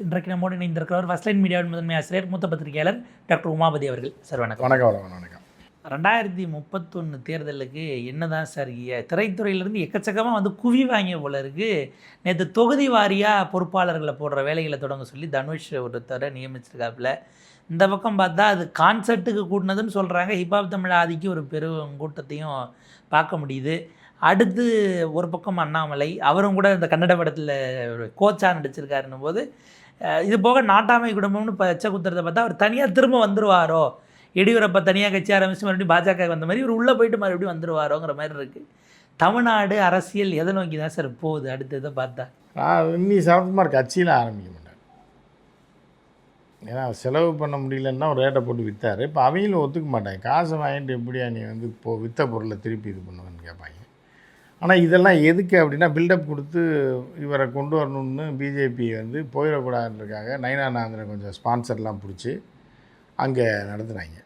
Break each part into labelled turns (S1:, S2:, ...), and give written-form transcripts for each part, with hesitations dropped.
S1: இன்றைக்கு நம்மோடு இணைந்திருக்கிறவர் first line மீடியாவின் முதன்மை ஆசிரியர் மூத்த பத்திரிகையாளர் டாக்டர் உமாபதி அவர்கள். சார் வணக்கம்.
S2: வணக்கம்.
S1: 2031 தேர்தலுக்கு என்னதான் சார் திரைத்துறையிலேருந்து எக்கச்சக்கமாக வந்து குவி வாங்கிய போல இருக்குது. நேற்று தொகுதி வாரியாக பொறுப்பாளர்களை போடுற வேலைகளை தொடங்க சொல்லி தனுஷ் ஒருத்தரை நியமிச்சிருக்காப்புல. இந்த பக்கம் பார்த்தா அது கான்சர்ட்டுக்கு கூட்டினதுன்னு சொல்கிறாங்க. ஹிப்ஹாப் தமிழ் ஆதிக்கு ஒரு பெரும் கூட்டத்தையும் பார்க்க முடியுது. அடுத்து ஒரு பக்கம் அண்ணாமலை, அவரும் கூட இந்த கன்னட படத்தில் ஒரு கோச்சாக நடிச்சிருக்காருன்னும் போது, இது போக நாட்டாமை குடும்பம்னு பச்சை குத்துறதை பார்த்தா அவர் தனியாக திரும்ப வந்துடுவாரோ, எடியூரப்பா தனியாக கட்சி ஆரம்பித்து மறுபடியும் பாஜக வந்த மாதிரி இவர் உள்ளே போயிட்டு மறுபடியும் வந்துடுவாரோங்கிற மாதிரி இருக்குது. தமிழ்நாடு அரசியல் எதை நோக்கி தான் சார் போகுது அடுத்ததை பார்த்தா?
S2: இன்னி சரத்குமார் கட்சியில் ஆரம்பிக்க மாட்டார். ஏன்னா செலவு பண்ண முடியலன்னா ஒரு ரேட்டை போட்டு விற்றார். இப்போ அவங்களும் ஒத்துக்க மாட்டாங்க. காசை வாங்கிட்டு எப்படியா நீ வந்து இப்போது விற்ற பொருளை திருப்பி இது பண்ணுவேன்னு கேட்பாங்க. ஆனால் இதெல்லாம் எதுக்கு அப்படின்னா பில்டப் கொடுத்து இவரை கொண்டு வரணும்னு பிஜேபி வந்து போயிடக்கூடாதுன்றதுக்காக நயனானந்தனை கொஞ்சம் ஸ்பான்சர்லாம் பிடிச்சி அங்கே நடத்துகிறாங்க.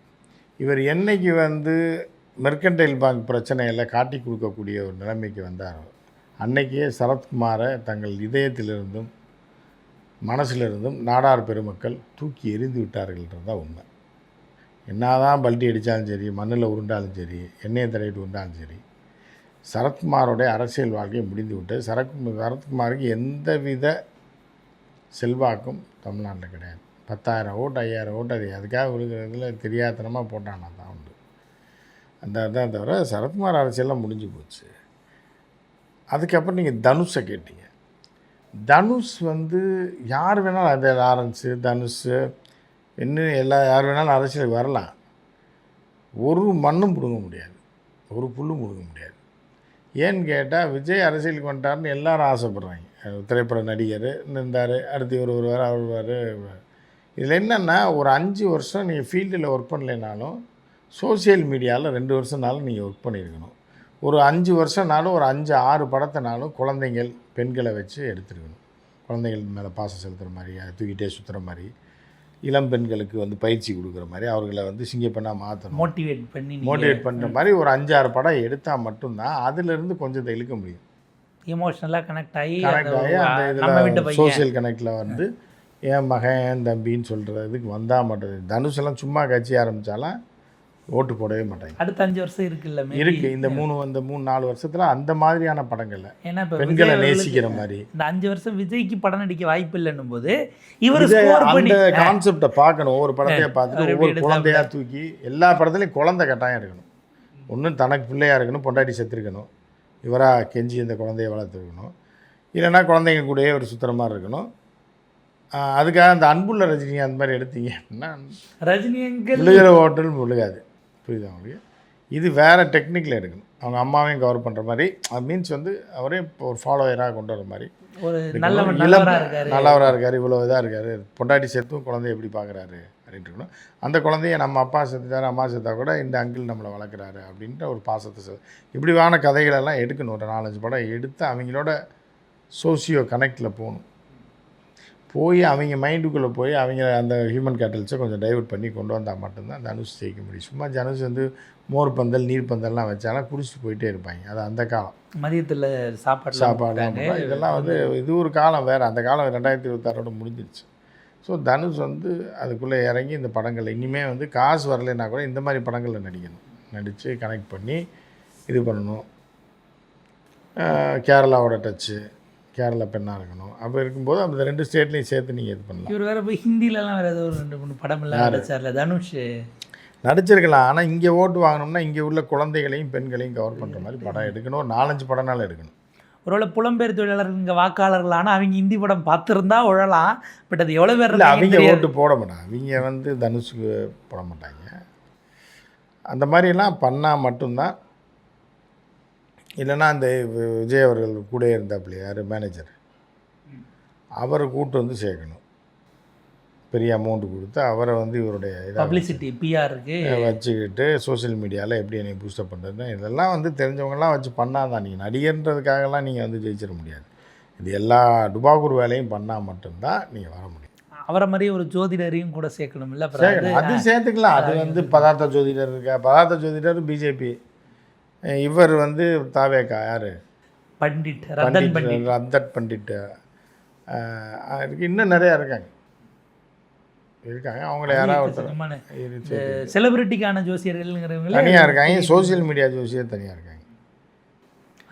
S2: இவர் என்றைக்கு வந்து மெர்கன்டைல் பேங்க் பிரச்சனையில் காட்டி கொடுக்கக்கூடிய ஒரு நிலைமைக்கு வந்தார், அன்றைக்கே சரத்குமாரை தங்கள் இதயத்திலிருந்தும் மனசிலிருந்தும் நாடார் பெருமக்கள் தூக்கி எறிந்து விட்டார்கள்ன்றது தான் உண்மை. என்ன தான் பல்ட்டி அடித்தாலும் சரி, மண்ணில் உருண்டாலும் சரி, எண்ணெயை தடவிட்டு உருண்டாலும் சரி, சரத்குமாரோடைய அரசியல் வாழ்க்கையை முடிந்து விட்டது. சரத்குமாருக்கு எந்தவித செல்வாக்கும் தமிழ்நாட்டில் கிடையாது. 10,000 ஓட்டு 5,000 ஓட்டு அது அதுக்காக விழுகிறதுல தெரியாதனமாக போட்டானா தான் உண்டு. அந்த தான் தவிர சரத்குமார் அரசியல்லாம் முடிஞ்சு போச்சு. அதுக்கப்புறம் நீங்கள் தனுஷை கேட்டீங்க. தனுஷ் வந்து யார் வேணாலும், அந்த லாரன்ஸு தனுஷ் இன்னும் யார் வேணாலும் அரசியலுக்கு வரலாம். ஒரு மண்ணும் பிடுங்க முடியாது, ஒரு புல்லும் பிடுங்க முடியாது. ஏன்னு கேட்டால் விஜய் அரசியலுக்கு வந்துட்டார்னு எல்லாரும் ஆசைப்பட்றாங்க. திரைப்பட நடிகர் இருந்தார், அடுத்து இவர் வருவார், அவர் வருவார். இதில் என்னென்னா ஒரு 5 வருஷம் நீங்கள் ஃபீல்டில் ஒர்க் பண்ணலைனாலும் சோசியல் மீடியாவில் 2 வருஷம்னாலும் நீங்கள் ஒர்க் பண்ணியிருக்கணும். ஒரு 5 வருஷம்னாலும் ஒரு 5-6 படத்தினாலும் குழந்தைங்கள் பெண்களை வச்சு எடுத்துருக்கணும். குழந்தைகள் மேலே பாசம் செலுத்துகிற மாதிரி, அதை தூக்கிட்டே சுற்றுற மாதிரி, இளம் பெண்களுக்கு வந்து பயிற்சி கொடுக்குற மாதிரி, அவர்களை வந்து சிங்கப்பெண்ணாக மாற்றணும், மோட்டிவேட் பண்ணுற மாதிரி ஒரு 5-6 படம் எடுத்தால் மட்டும்தான் அதிலிருந்து கொஞ்சத்தை இழுக்க முடியும்.
S1: எமோஷ்னலாக கனெக்ட் ஆகி
S2: அந்த இதில் சோசியல் கனெக்டில் வந்து என் மகன் என் தம்பின்னு சொல்கிறதுக்கு வந்தால் மட்டும். தனுஷெல்லாம் சும்மா கட்சி ஆரம்பித்தாலும் ஓட்டு போடவே மாட்டாங்க.
S1: அடுத்த 5 வருஷம் இருக்குல்ல
S2: இருக்குது. இந்த 3-4 வருஷத்தில் அந்த மாதிரியான படங்கள்ல ஏன்னா பெண்களை நேசிக்கிற மாதிரி
S1: இந்த 5 வருஷம் விஜய்க்கு படம் நடிக்க வாய்ப்பு இல்லைன்னும் போது இவர்
S2: அந்த கான்செப்டை பார்க்கணும். ஒவ்வொரு படத்தையாக பார்த்துட்டு ஒவ்வொரு குழந்தையாக தூக்கி எல்லா படத்துலையும் குழந்தை கட்டாயம் இருக்கணும். ஒன்றும் தனக்கு பிள்ளையாக இருக்கணும், பொண்டாட்டி செத்துருக்கணும், இவராக கெஞ்சி இந்த குழந்தைய வளர்த்துருக்கணும், இல்லைன்னா குழந்தைங்க கூடயே ஒரு சுற்றுற மாதிரி இருக்கணும். அதுக்காக அந்த அன்புள்ள ரஜினி அந்த மாதிரி எடுத்தீங்க அப்படின்னா
S1: ரஜினி
S2: விழுகிற ஹோட்டல் விழுகாது. புரியுது உங்களுக்கு? இது வேறு டெக்னிக்கில் எடுக்கணும். அவங்க அம்மாவையும் கவர் பண்ணுற மாதிரி, அது மீன்ஸ் வந்து அவரே ஒரு ஃபாலோவராக கொண்டு வர மாதிரி,
S1: ஒரு நல்லவராக
S2: இருக்கார், இவ்வளோ இதாக இருக்கார், பொண்டாட்டி சேர்த்தும் குழந்தைய எப்படி பார்க்குறாரு அப்படின்ட்டு இருக்கணும். அந்த குழந்தைய நம்ம அப்பா செத்துட்டார், அம்மா செத்தா கூட இந்த அங்கிள் நம்மளை வளர்க்குறாரு அப்படின்ற ஒரு பாசத்தை இப்படிவான கதைகளெல்லாம் எடுக்கணும். ஒரு 4-5 படம் எடுத்து அவங்களோட சோசியோ கனெக்டில் போய் அவங்க மைண்டுக்குள்ளே போய் அவங்க அந்த ஹியூமன் கேட்டல்ஸை கொஞ்சம் டைவர்ட் பண்ணி கொண்டு வந்தால் மட்டும்தான் தனுஷ் ஜெயிக்க முடியும். சும்மா தனுஷ் வந்து மோர் பந்தல் நீர் பந்தல்லாம் வச்சாலும் குடிச்சிட்டு போயிட்டே இருப்பாங்க. அது அந்த காலம்
S1: மதியத்தில்
S2: சாப்பாடு இதெல்லாம் வந்து இது ஒரு காலம் வேறு. அந்த காலம் 2026 முடிஞ்சிருச்சு. ஸோ தனுஷ் வந்து அதுக்குள்ளே இறங்கி இந்த படங்கள் இனிமேல் வந்து காசு வரலைன்னா கூட இந்த மாதிரி படங்களில் நடித்து கனெக்ட் பண்ணி இது பண்ணணும். கேரளாவோட டச்சு, கேரளா பெண்ணாக இருக்கணும். அப்போ இருக்கும்போது அந்த 2 ஸ்டேட்லையும் சேர்த்து நீங்கள் இது பண்ணலாம்.
S1: இவர் வேறு போய் ஹிந்திலலாம் வேறு ஏதோ ஒரு 2-3 படமெல்லாம் நடிச்சார்ல தனுஷ்
S2: நடிச்சிருக்கலாம். ஆனால் இங்கே ஓட்டு வாங்கணும்னா இங்கே உள்ள குழந்தைகளையும் பெண்களையும் கவர் பண்ணுற மாதிரி படம் எடுக்கணும். ஒரு 4-5 படம்னாலும் எடுக்கணும்.
S1: ஒருவேளை புலம்பெயர் தொழிலாளர்கள் இங்கே வாக்காளர்கள், ஆனால் அவங்க ஹிந்தி படம் பார்த்துருந்தா உழலாம். பட் அது எவ்வளோ பேர்
S2: இல்லை, அவங்க ஓட்டு போட மாட்டாங்க. அவங்க வந்து தனுஷுக்கு போட மாட்டாங்க. அந்த மாதிரிலாம் பண்ணால் மட்டும்தான். இல்லைன்னா அந்த விஜய் அவர்கள் கூட இருந்தாப்புல யார் மேனேஜர், அவரை கூட்டு வந்து சேர்க்கணும். பெரிய அமௌண்ட்டு கொடுத்து அவரை வந்து இவருடைய
S1: பப்ளிசிட்டி பிஆருக்கு
S2: வச்சுக்கிட்டு சோசியல் மீடியாவில் எப்படி என்னை பூஸ்டப் பண்ணுறதுன்னு இதெல்லாம் வந்து தெரிஞ்சவங்கலாம் வச்சு பண்ணால் தான். நீங்கள் நடிகர்ன்றதுக்காகலாம் நீங்கள் வந்து ஜெயிச்சிட முடியாது. இது எல்லா டுபாக்கூர் வேலையும் பண்ணால் மட்டும்தான் நீங்கள் வர முடியும்.
S1: அவரை மாதிரி ஒரு ஜோதிடரையும் கூட சேர்க்கணும் இல்லை?
S2: அது சேர்த்துக்கலாம். அது வந்து பதார்த்த ஜோதிடர் இருக்கா, பதார்த்த ஜோதிடர் பிஜேபி, இவர் வந்து தாவேக்கா யார்
S1: பண்டிட்
S2: ரத்தட் பண்டிட் இன்னும் நிறையா இருக்காங்க அவங்கள யாராவது ஒருத்தர்
S1: செலிபிரிட்டிக்கான ஜோசியர்கள்ங்கிறவங்க
S2: தனியாக இருக்காங்க. சோசியல் மீடியா ஜோசியர் தனியாக இருக்காங்க.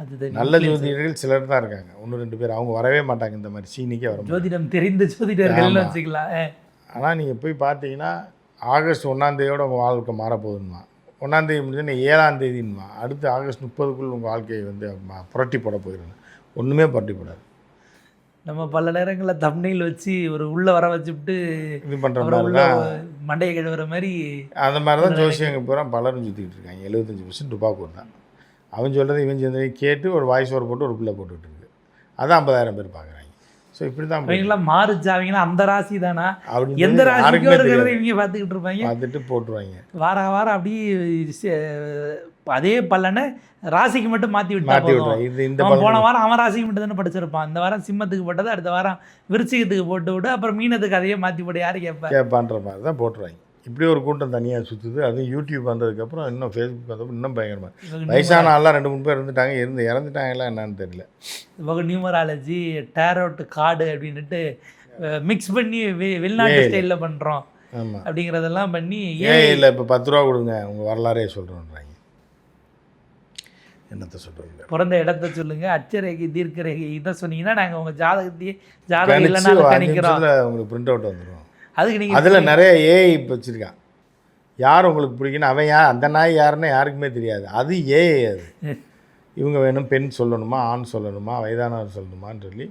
S1: அது
S2: நல்ல ஜோதிடர்கள் சிலர் தான் இருக்காங்க, 1-2 பேர். அவங்க வரவே மாட்டாங்க இந்த மாதிரி சீனிக்கே வரும்.
S1: ஜோதிடம் தெரிந்த ஜோதிடர்கள்னு வச்சுக்கலாம்.
S2: ஆனால் நீங்கள் போய் பார்த்தீங்கன்னா ஆகஸ்ட் 1ஆம் உங்கள் வாழ்க்கை மாறப்போகுதுமா, 1ஆம் முடிஞ்சு 7ஆம் அடுத்து ஆகஸ்ட் 30க்குள் உங்கள் வாழ்க்கையை வந்து புரட்டி போட போயிடுங்க. ஒன்றுமே புரட்டி போடாது.
S1: நம்ம பல நேரங்களில் தம்ப்நெயில் வச்சு ஒரு உள்ளே வர வச்சுட்டு
S2: இது பண்ணுற மாதிரி தான்
S1: மண்டையை கழுவுற மாதிரி
S2: அந்த மாதிரி தான் ஜோசியங்க பூரா பலரும் சுற்றிக்கிட்டு இருக்காங்க. 75% துப்பாக்கூர் தான். அவன் சொல்கிறது இவன் சேர்ந்து கேட்டு ஒரு வாய்ஸ் ஓவர் போட்டு ஒரு பிள்ளை போட்டுக்கிட்டு இருக்கு. அதான் 50,000 பேர் பார்க்குறாங்க. ஸோ இப்படி தான்
S1: அவங்களாம் மாறுச்சா, அவங்களாம் அந்த ராசி தானா, எந்த ராசிக்கு இருக்கிறத இவங்க பார்த்துக்கிட்டு இருப்பாங்க,
S2: பார்த்துட்டு போட்டுருவாங்க.
S1: வாரம் அப்படியே அதே பலனை ராசிக்கு மட்டும் மாற்றி விட்டா போன வாரம் அவன் ராசிக்கு மட்டும் தானே படிச்சிருப்பான், இந்த வாரம் சிம்மத்துக்கு போட்டது அடுத்த வாரம் விருச்சிகத்துக்கு போட்டு விட்டு அப்புறம் மீனத்துக்கு அதையே மாற்றி போட்டு யாரு
S2: கேட்பான்ற மாதிரி தான் போட்டுருவாங்க. இப்படி ஒரு கூட்டம் தனியாக சுற்றுது. அதுவும் யூடியூப் வந்ததுக்கப்புறம் இன்னும் ஃபேஸ்புக் வந்தப்போ இன்னும் பயங்கரமாக வயசான ஆள்லாம் 2-3 பேர் இருந்துட்டாங்க. இறந்துட்டாங்களா என்னன்னு தெரியல.
S1: இப்போ நியூமராலஜி டேரோட் கார்டு அப்படின்ட்டு மிக்ஸ் பண்ணி வெளிநாட்டு ஸ்டைலில் பண்ணுறோம் அப்படிங்கிறதெல்லாம் பண்ணி
S2: இல்லை இப்போ 10 ரூபா கொடுங்க உங்கள் வரலாறே சொல்கிறோன்றாங்க. என்னத்தை சொல்கிறீங்க,
S1: பிறந்த இடத்த சொல்லுங்கள், அச்சரேகை தீர்க்கரேகை இதை சொன்னீங்கன்னா நாங்கள் உங்கள் ஜாதகம் இல்லைன்னா நினைக்கிறோம்
S2: உங்களுக்கு பிரிண்ட் அவுட் வந்துடும்.
S1: அதுக்கு நீங்கள்
S2: அதில் நிறைய ஏஐ இப்போ வச்சுருக்கான். யார் உங்களுக்கு பிடிக்குன்னு அவன் யார், அந்த நாய் யாருன்னு யாருக்குமே தெரியாது. அது ஏஐ. அது இவங்க வேணும் பெண் சொல்லணுமா ஆண் சொல்லணுமா வயதானவர் சொல்லணுமான்னு சொல்லி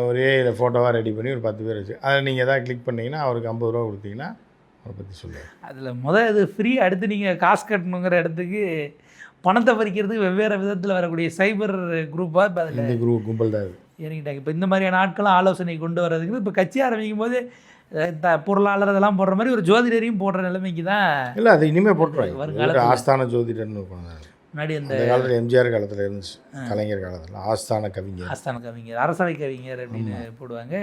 S2: ஒரு ஏஐயில் ஃபோட்டோவாக ரெடி பண்ணி ஒரு 10 பேர் வச்சு அதில் நீங்கள் எதாவது கிளிக் பண்ணிங்கன்னா அவருக்கு 50 ரூபா கொடுத்தீங்கன்னா அவரை பற்றி சொல்லுவார்.
S1: அதில் இது ஃப்ரீ. அடுத்து நீங்கள் காசு கட்டணுங்கிற இடத்துக்கு பணத்தை பறிக்கிறதுக்கு வெவ்வேறு விதத்தில் வரக்கூடிய சைபர் குரூப்பாக இப்போ அதில்
S2: இந்த கும்பல் தான் அது
S1: இறங்கிட்டாங்க. இப்போ இந்த மாதிரியான ஆட்களும் ஆலோசனை கொண்டு வர்றதுக்கு இப்போ கட்சி ஆரம்பிக்கும் போது பொருளாளர் இதெல்லாம் போடுற மாதிரி ஒரு ஜோதிடரையும் போடுற நிலைமைக்கு தான்.
S2: இல்லை அது இனிமேல் போட்டுருவாங்க. ஆஸ்தான ஜோதிடர்னு
S1: முன்னாடி அந்த
S2: காலத்தில் எம்ஜிஆர் காலத்தில் இருந்துச்சு, கலைஞர் காலத்தில் ஆஸ்தான கவிஞர்
S1: அரசவை கவிஞர் அப்படின்னு போடுவாங்க.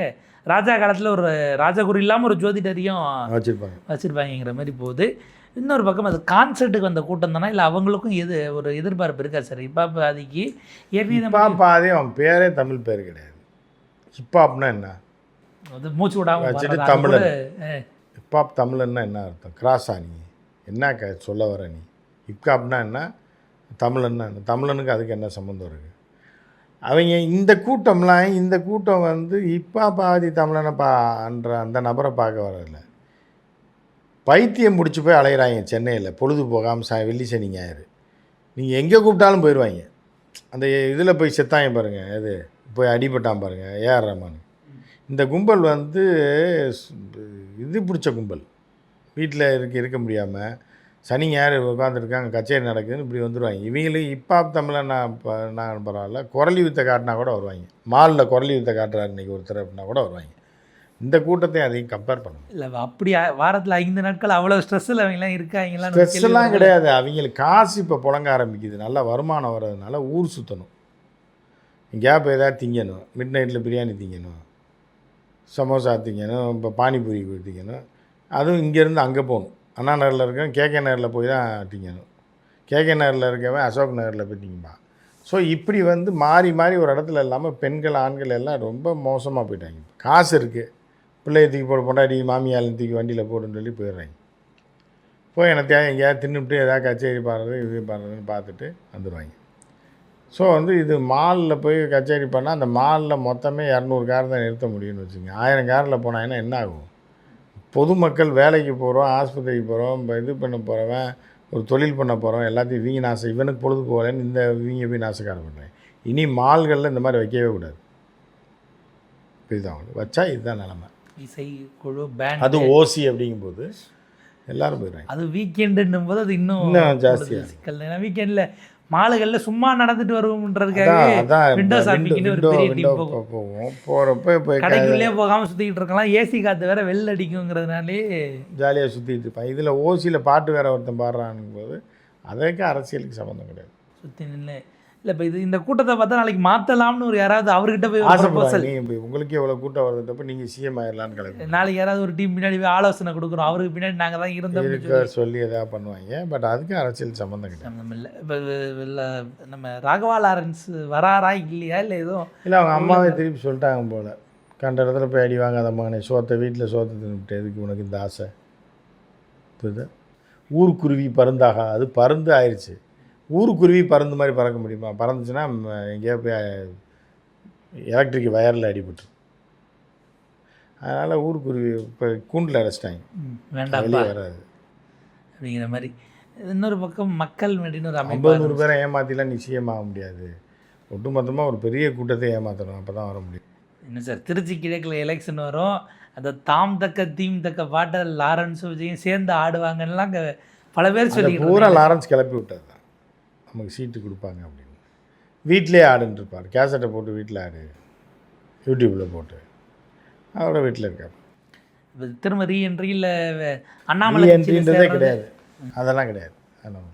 S1: ராஜா காலத்தில் ஒரு ராஜகுரு இல்லாமல் ஒரு ஜோதிடரையும் வச்சுருப்பாங்கிற மாதிரி போகுது. இன்னொரு பக்கம் அது கான்சர்ட்டுக்கு வந்த கூட்டம் தானே, இல்லை அவங்களுக்கும் ஒரு எதிர்பார்ப்பு இருக்கா சார்? ஹிப்ஹாப் பாதிக்கு
S2: ஹிப்ஹாப் பாதி அவன் பேரே தமிழ் பேர் கிடையாது. ஹிப்ஹாப்னா என்ன,
S1: அது மூச்சு விடாமல்
S2: வச்சுட்டு தமிழன். ஹிப்ஹாப் தமிழன்னா என்ன அர்த்தம்? கிராஸா நீ என்ன சொல்ல வர நீ? ஹிப்ஹாப்னா என்ன, தமிழன்னா என்ன? தமிழனுக்கு அதுக்கு என்ன சம்மந்தம் இருக்குது? அவங்க இந்த கூட்டம் வந்து ஹிப்ஹாப் பாதி தமிழனை அந்த நபரை பார்க்க வரதில்லை. பைத்தியம் முடிச்சு போய் அலைகிறாங்க சென்னையில் பொழுது போகாமல் வெள்ளி சனி ஞாயிறு. நீங்கள் எங்கே கூப்பிட்டாலும் போயிடுவாங்க. அந்த இதில் போய் செத்தாங்க பாருங்கள், அது போய் அடிபட்டான் பாருங்கள் ஏஆர் ரஹ்மான். இந்த கும்பல் வந்து இது பிடிச்ச கும்பல். வீட்டில் இருக்க முடியாமல் சனி ஞாயிறு உட்காந்துருக்காங்க, கச்சேரி நடக்குதுன்னு இப்படி வந்துடுவாங்க. இவங்களுக்கு ஹிப்ஹாப் தமிழில் நான் பரவாயில்ல, குரலி வித்தை காட்டினா கூட வருவாங்க. மாலில் குரலி வித்தை காட்டுறாரு இன்றைக்கி ஒருத்தர் அப்படின்னா கூட வருவாங்க. இந்த கூட்டத்தை அதையும் கம்பேர் பண்ணணும்.
S1: இல்லை அப்படி வாரத்தில் 5 நாட்கள் அவ்வளோ ஸ்ட்ரெஸ்ஸில் அவங்களாம் இருக்காங்களா?
S2: ஸ்ட்ரெஸ்லாம் கிடையாது. அவங்களுக்கு காசு இப்போ புழங்க ஆரம்பிக்குது, நல்லா வருமானம் வர்றதுனால ஊர் சுற்றணும், கேப் ஏதாவது திங்கணும், மிட் நைட்டில் பிரியாணி திங்கணும், சமோசா திங்கணும், இப்போ பானிபூரி திங்கணும். அதுவும் இங்கேருந்து அங்கே போகணும். அண்ணா நகரில் இருக்கவன் கேகே நகரில் போய் தான் திங்கணும், கேகே நகரில் இருக்கவன் அசோக் நகரில் போய் திங்கப்பான். ஸோ இப்படி வந்து மாறி மாறி ஒரு இடத்துல இல்லாமல் பெண்கள் ஆண்கள் எல்லாம் ரொம்ப மோசமாக போயிட்டாங்க. காசு இருக்குது, பிள்ளையை தூக்கி போட பொண்டாட்டி மாமியாலும் தூக்கி வண்டியில் போடுன்னு சொல்லி போயிடுறாங்க. போய் என்னத்தையா எங்கேயாவது தின்னுபிட்டு எதாவது கச்சேரி பாடுறது இது பாடுறதுன்னு பார்த்துட்டு வந்துடுவாங்க. ஸோ வந்து இது மாலில் போய் கச்சேரி பண்ணால் அந்த மாலில் மொத்தமே 200 கார் தான் நிறுத்த முடியும்னு வச்சுங்க. 1000 காரில் போனாங்கன்னா என்ன ஆகும்? பொதுமக்கள் வேலைக்கு போகிறோம், ஆஸ்பத்திரிக்கு போகிறோம், இப்போ இது பண்ண போகிறவன் ஒரு தொழில் பண்ண போகிறோம், எல்லாத்தையும் வீங்க நாசம். இவனுக்கு பொழுது போகலன்னு இந்த வீங்க போய் நாசக்காரம் பண்ணுறேன். இனி மால்களில் இந்த மாதிரி வைக்கவே கூடாது. இதுதான் வச்சா இதுதான் நிலமை.
S1: இசை குழு பேண்ட்
S2: அது ஓசி அப்படிங்கும்போது எல்லோரும் போயிடுறாங்க.
S1: அது வீக்கெண்டுன்னும் போது அது இன்னும்
S2: ஜாஸ்தியாக
S1: சிக்கல். ஏன்னா வீக்கெண்டில் மாலுகளில் சும்மா நடந்துட்டு வருவோம்ன்றதுக்காக விண்டோ ஷாப்பிங்னு ஒரு பெரிய டீம்
S2: போவோம். போகிறப்ப இப்போ
S1: கடைக்குள்ளே போகாமல் சுற்றிக்கிட்டு இருக்கலாம், ஏசி காற்று வேறு வெளில அடிக்குங்கிறதுனாலே
S2: ஜாலியாக சுற்றிட்டு இருப்பான். இதில் ஓசியில் பாட்டு வேறு ஒருத்தன் பாடுறான்னு போது அதற்கு அரசியலுக்கு சம்மந்தம் கிடையாது.
S1: சுற்றி நின்று இல்லை இப்போ இந்த கூட்டத்தை பார்த்தா நாளைக்கு மாற்றலாம்னு ஒரு யாராவது அவர்கிட்ட போய்
S2: ஆசைப்படுறாங்க.
S1: ப்ரொபோசல்,
S2: நீங்கள் உங்களுக்கே எவ்வளோ கூட்டம் வருதுன்றப்ப நீங்கள் சிஎம் ஆயிடலான்னு கிளம்பி
S1: நாளைக்கு யாராவது ஒரு டீம் பின்னாடி போய் ஆலோசனை கொடுக்குறோம், அவருக்கு பின்னாடி நாங்கள் தான் இருந்தோம்னு
S2: இருக்க சொல்லி எதாவது பண்ணுவாங்க. பட் அதுக்கு அரசியல் சம்மந்தம் கிடையாது.
S1: சம்மந்தம் இல்லை. இப்போ நம்ம ராகவா லாரன்ஸ் வராரா இல்லையா, இல்லை எதுவும்
S2: இல்லை அவங்க அம்மாவே திருப்பி சொல்லிட்டாங்க போல், கண்ட இடத்துல போய் அடி வாங்காத மகனே, வீட்டில் சோத்தை தின்னுட்டு எதுக்கு உனக்கு இந்த ஆசை புரியுது. ஊர்க்குருவி பருந்தாக, அது பருந்து ஆயிடுச்சு. ஊருக்குருவி பருந்து மாதிரி பறக்க முடியுமா? பறந்துச்சுன்னா எங்கேயோ போய் எலக்ட்ரிக் வயரில் அடிபட்டு. அதனால் ஊருக்குருவி இப்போ கூண்டில் அடைச்சிட்டாங்க,
S1: வேண்டாம்
S2: வெளியே வராது
S1: அப்படிங்கிற மாதிரி. இன்னொரு பக்கம் மக்கள் மேடின்னு ஒரு
S2: 50-100 பேரை ஏமாற்றிலாம் நிச்சயம் ஆக முடியாது. ஒட்டுமொத்தமாக ஒரு பெரிய கூட்டத்தை ஏமாற்றணும், அப்போ தான் வர முடியும்.
S1: என்ன சார், திருச்சி கிழக்கில் எலெக்ஷன் வரும், அந்த தாம் தக்க தீம் தக்க பாட்டை லாரன்ஸும் விஜயும் சேர்ந்து ஆடுவாங்கலாம் பல பேர் சொல்லிக்கிட்டு
S2: பூரா லாரன்ஸ் கிளப்பி விட்டது தான், நமக்கு சீட்டு கொடுப்பாங்க அப்படின்னு. வீட்டிலே ஆடுன்னு இருப்பார், கேசட்டை போட்டு வீட்டில் ஆடு, யூடியூப்பில் போட்டு அவரோட வீட்டில் இருக்கார்.
S1: இப்போ திரும்ப ரீஎன்ட்ரி இல்லை அண்ணாமலை
S2: என்ட்ரின்றதே கிடையாது, அதெல்லாம் கிடையாது. அதனால்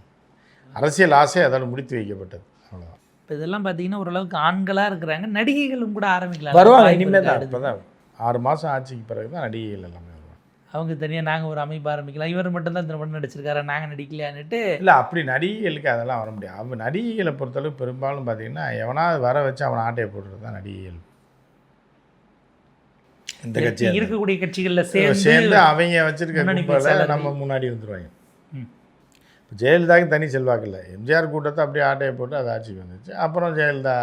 S2: அரசியல் ஆசை அதோட முடித்து வைக்கப்பட்டது, அவ்வளோதான்.
S1: இப்போ இதெல்லாம் பார்த்தீங்கன்னா ஓரளவுக்கு ஆண்களாக இருக்கிறாங்க, நடிகைகளும் கூட ஆரம்பிக்கலாம்,
S2: வருவாங்க இனிமேல் தான். இப்போ தான் 6 மாதம் ஆட்சிக்கு பிறகு தான் நடிகைகள் எல்லாமே வருவாங்க.
S1: அவங்க தனியாக நாங்கள் ஒரு அமைப்பு ஆரம்பிக்கலாம், இவர் மட்டும்தான் இந்த படம் நடிச்சிருக்காரு நாங்கள் நடிக்கலையான்னுட்டு.
S2: இல்லை அப்படி நடிகைகளுக்கு அதெல்லாம் வர முடியாது. அவன் நடிகைகளை பொறுத்தளவு பெரும்பாலும் பார்த்தீங்கன்னா எவனாவது வர வச்சு அவன் ஆட்டையை போட்டுறது தான் நடிகைகள். இந்த கட்சி
S1: இருக்கக்கூடிய கட்சிகளில்
S2: சேர்ந்து அவங்க வச்சிருக்க நம்ம முன்னாடி வந்துடுவாங்க. இப்போ ஜெயலலிதாவுக்கு தனி செல்வாக்கு இல்லை. எம்ஜிஆர் கூட்டத்தை அப்படியே ஆட்டையை போட்டு அது ஆட்சிக்கு வந்துச்சு. அப்புறம் ஜெயலலிதா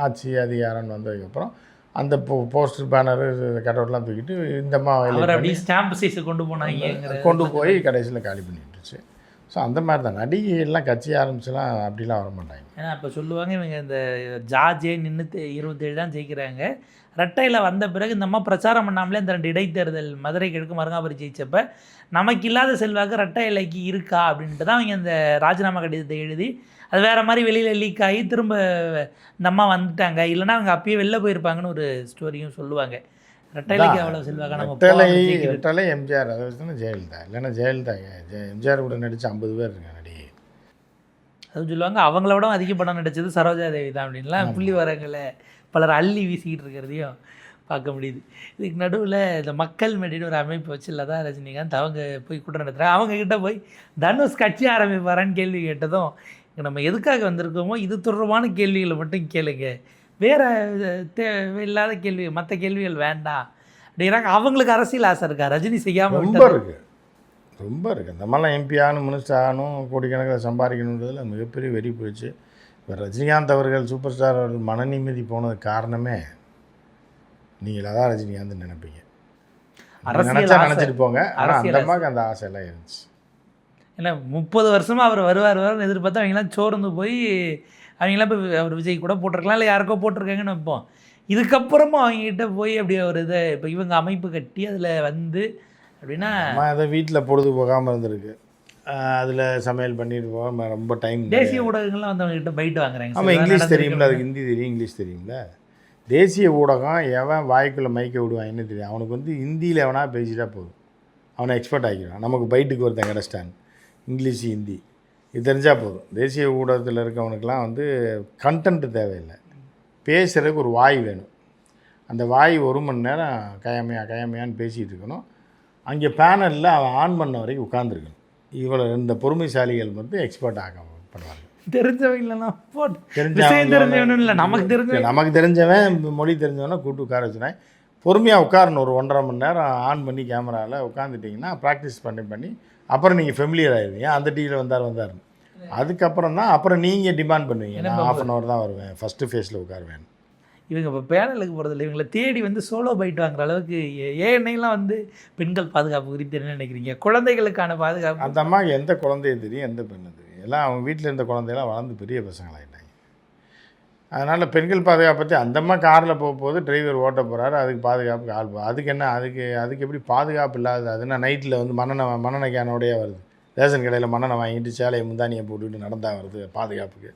S2: ஆட்சி அதிகாரம்னு வந்ததுக்கப்புறம் அந்த போஸ்டர் பேனரு கட்டவுட்லாம் தூக்கிட்டு இந்தம்மா
S1: ஸ்டாம்ப் சைஸை
S2: கொண்டு போய் கடைசியில் காலி பண்ணிட்டுருச்சு. ஸோ அந்த மாதிரி தான் நடிகைலாம் கட்சி ஆரம்பிச்சுலாம் அப்படிலாம் வர மாட்டாங்க.
S1: ஏன்னா இப்போ சொல்லுவாங்க இவங்க இந்த ஜார்ஜே நின்று 27 தான் ஜெயிக்கிறாங்க, ரெட்டையில் வந்த பிறகு இந்த அம்மா பிரச்சாரம் பண்ணாமலே இந்த 2 இடைத்தேர்தல் மதுரை கிழக்கு மருங்காபுரி ஜெயிச்சப்ப நமக்கு இல்லாத செல்வாக்கு ரெட்டை இலைக்கு இருக்கா அப்படின்ட்டு தான் அவங்க இந்த ராஜினாமா கடிதத்தை எழுதி அது வேறு மாதிரி வெளியில் லீக் ஆகி திரும்ப இந்த அம்மா வந்துட்டாங்க, இல்லைனா அவங்க அப்பயே வெளில போயிருப்பாங்கன்னு ஒரு ஸ்டோரியும் சொல்லுவாங்க. ரெட்டைலைக்கு அவ்வளோ செல்வாக்கா நம்ம
S2: ரெட்டலை எம்ஜிஆர், அதை வச்சுன்னா ஜெயலலிதா, இல்லைன்னா ஜெயலலிதா எம்ஜிஆர் கூட நடித்த 50 பேர் இருக்காங்க நடிகை.
S1: அதுவும் சொல்லுவாங்க அவங்கள விட அதிக படம் நடித்தது சரோஜா தேவி தான் அப்படின்லாம் புள்ளி வரங்களை பலர் அள்ளி வீசிக்கிட்டு இருக்கிறதையும் பார்க்க முடியுது. இதுக்கு நடுவில் இந்த மக்கள் மேடின்னு ஒரு அமைப்பு வச்சு இல்லை தான் ரஜினிகாந்த் அவங்க போய் கூட்டம் நடத்துகிறாங்க. அவங்கக்கிட்ட போய் தனுஷ் கட்சி ஆரம்பிப்பாரான்னு கேள்வி கேட்டதும் நம்ம எதுக்காக வந்திருக்கோமோ இது தொடர்பான கேள்விகளை மட்டும் கேளுங்க, வேறு தேவையில்லாத கேள்வி மற்ற கேள்விகள் வேண்டாம் அப்படிங்கிறாங்க. அவங்களுக்கு அரசியல் ஆசை இருக்கா? ரஜினி செய்யாமல்
S2: ரொம்ப இருக்குது, ரொம்ப இருக்குது. இந்த மாதிரிலாம் எம்பி ஆகணும், மினிஸ்டர் ஆகணும், கோடிக்கணக்கில் சம்பாதிக்கணுன்றதுல மிகப்பெரிய வெறி போயிடுச்சு. இப்போ ரஜினிகாந்த் அவர்கள் சூப்பர் ஸ்டார் அவர்கள் மன நிம்மதி போனதுக்கு காரணமே நீங்கள் தான் ரஜினிகாந்த் நினைப்பீங்க, நினச்சிட்டு போங்க. ஆனால் அந்த மாதிரி அந்த ஆசையெல்லாம் இருந்துச்சு.
S1: ஏன்னா 30 வருஷமாக அவர் வருவார்னு எதிர்பார்த்தா அவங்களாம் சோர்ந்து போய் அவங்களாம் இப்போ அவர் விஜய் கூட போட்டிருக்கலாம், இல்லை யாருக்கோ போட்டிருக்காங்கன்னு வைப்போம். இதுக்கப்புறமா அவங்ககிட்ட போய் அப்படியே ஒரு இதை இப்போ இவங்க அமைப்பு கட்டி அதில் வந்து அப்படின்னா
S2: அதை வீட்டில் பொழுது போகாமல் இருந்திருக்கு, அதில் சமையல் பண்ணிட்டு போக ரொம்ப டைம்.
S1: தேசிய ஊடகங்கள்லாம் வந்து அவங்ககிட்ட பைட்டு வாங்குறாங்க.
S2: ஆமாம், இங்கிலீஷ் தெரியும்ல, அதுக்கு ஹிந்தி தெரியும், இங்கிலீஷ் தெரியும்ல. தேசிய ஊடகம் எவன் வாய்க்குள்ளே மைக்க விடுவான்னு தெரியும். அவனுக்கு வந்து ஹிந்தியில் எவனா பேசிட்டா போதும், அவனை எக்ஸ்பர்ட் ஆகிக்கிறான். நமக்கு பைட்டுக்கு ஒருத்தன் கிடச்சிட்டான், இங்கிலீஷ் ஹிந்தி இது தெரிஞ்சால் போதும். தேசிய ஊடகத்தில் இருக்கவனுக்கெலாம் வந்து கண்டென்ட்டு தேவையில்லை, பேசுகிறதுக்கு ஒரு வாய் வேணும். அந்த வாய் 1 மணி நேரம் கயமையான்னு பேசிகிட்டு இருக்கணும். அங்கே பேனலில் அவன் ஆன் பண்ண வரைக்கும் உட்காந்துருக்கணும். இவ்வளோ இந்த பொறுமைசாலிகள் வந்து எக்ஸ்பர்ட் ஆக பண்ணுவாங்க. நமக்கு தெரிஞ்சவன் மொழி தெரிஞ்சவனா கூட்டு உட்கார வச்சுனேன், பொறுமையாக உட்காரணும். ஒரு 1.5 மணி நேரம் ஆன் பண்ணி கேமராவில் உட்காந்துட்டிங்கன்னா ப்ராக்டிஸ் பண்ணி அப்புறம் நீங்கள் ஃபெமிலியர் ஆகிடுவீங்க. அந்த டிவியில் வந்தார் அதுக்கப்புறம் தான் அப்புறம் நீங்கள் டிமாண்ட் பண்ணுவீங்க, நான் 1/2 hour தான் வருவேன், ஃபஸ்ட்டு ஃபேஸில் உட்காருவேன்.
S1: இவங்க இப்போ பேனலுக்கு போகிறதில்ல, இவங்களை தேடி வந்து சோலோ பைட் வாங்குற அளவுக்கு ஏன்னைலாம் வந்து பெண்கள் பாதுகாப்பு குறித்து என்ன நினைக்கிறீங்க? குழந்தைகளுக்கான பாதுகாப்பு
S2: அந்த அம்மாவுக்கு எந்த குழந்தைய தெரியும், எந்த பெண்ணு தெரியும்? எல்லாம் அவங்க வீட்டில் இருந்த குழந்தையெல்லாம் வளர்ந்து பெரிய பசங்களாகிட்டாங்க. அதனால் பெண்கள் பாதுகாப்பு பற்றி அந்த அம்மா காரில் போகும்போது டிரைவர் ஓட்ட போகிறாரு, அதுக்கு பாதுகாப்புக்கு ஆள் அதுக்கு என்ன, அதுக்கு எப்படி பாதுகாப்பு இல்லாது? அதுனா நைட்டில் வந்து மண்ணெண்ணெய் கேனோடையே வருது, ரேஷன் கடையில் மண்ணெண்ணெய் வாங்கிட்டு சேலையை முந்தானியை போட்டுக்கிட்டு நடந்தா வருது பாதுகாப்புக்கு?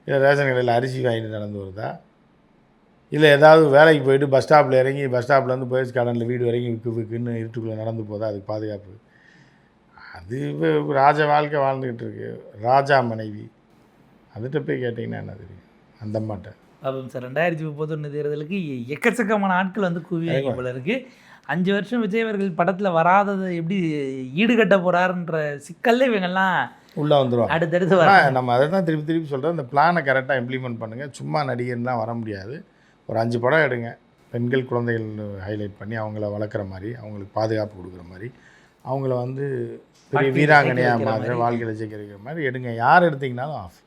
S2: இல்லை ரேஷன் கடையில் அரிசி வாங்கிட்டு நடந்து வருதா? இல்லை ஏதாவது வேலைக்கு போயிட்டு பஸ் ஸ்டாப்பில் இறங்கி பஸ் ஸ்டாப்லேருந்து போயஸ் கார்டனில் வீடு வரைக்கும் விற்குன்னு இருட்டுக்குள்ளே நடந்து போதா? அதுக்கு பாதுகாப்பு? அது ராஜ வாழ்க்கை வாழ்ந்துக்கிட்டு இருக்கு. ராஜா மனைவி அதுகிட்ட போய் கேட்டிங்கன்னா என்ன தெரியும் அந்த அம்மாட்ட.
S1: பாப்போம் சார். 2031 தேர்தலுக்கு எக்கச்சக்கமான ஆட்கள் வந்து குவிவாங்க போல இருக்கு. 5 வருஷம் விஜய் அவர்கள் படத்தில் வராததை எப்படி ஈடுகட்ட போகிறாருன்ற சிக்கல்ல இவங்கெல்லாம்
S2: உள்ளே வந்துடுவாங்க.
S1: அடுத்தடுத்து வர
S2: நம்ம அதை தான் திருப்பி திருப்பி சொல்கிறோம். இந்த பிளானை கரெக்டாக இம்ப்ளிமெண்ட் பண்ணுங்கள். சும்மா நடிகர்லாம் வர முடியாது. ஒரு 5 படம் எடுங்க. பெண்கள் குழந்தைகள் ஹைலைட் பண்ணி அவங்கள வளர்க்குற மாதிரி, அவங்களுக்கு பாதுகாப்பு கொடுக்குற மாதிரி, அவங்கள வந்து பெரிய வீராங்கனையாக மாதிரி வாழ்க்கையில் ஜெயிக்க வைக்கிற மாதிரி எடுங்க. யார் எடுத்திங்கனாலும் ஆஃப்.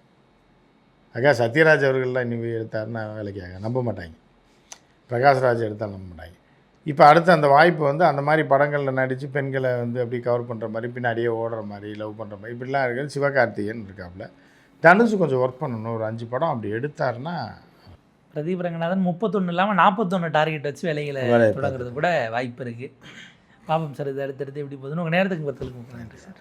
S2: சத்யராஜ் அவர்கள்லாம் இன்னும் எடுத்தாருன்னா வேலைக்காக நம்ப மாட்டாங்க. பிரகாஷ்ராஜ் எடுத்தால் நம்ப மாட்டாங்க. இப்போ அடுத்து அந்த வாய்ப்பு வந்து அந்த மாதிரி படங்களில் நடித்து பெண்களை வந்து அப்படி கவர் பண்ணுற மாதிரி, பின்னாடியே ஓடுற மாதிரி, லவ் பண்ணுற மாதிரி இப்படிலாம் இருக்குது. சிவகார்த்திகேயன் இருக்காப்புல. தனுஷ் கொஞ்சம் ஒர்க் பண்ணணும். ஒரு 5 படம் அப்படி எடுத்தாருன்னா.
S1: பிரதீப் ரங்கநாதன் 31 இல்லாமல் 41 டார்கெட் வச்சு வேலைகளை தொடங்குறது கூட வாய்ப்பு இருக்குது. பாப்போம் சார். இது அடுத்தடுத்து எப்படி போகுதுன்னு உங்கள் நேரத்துக்கு பத்திரிக்கை நன்றி சார்.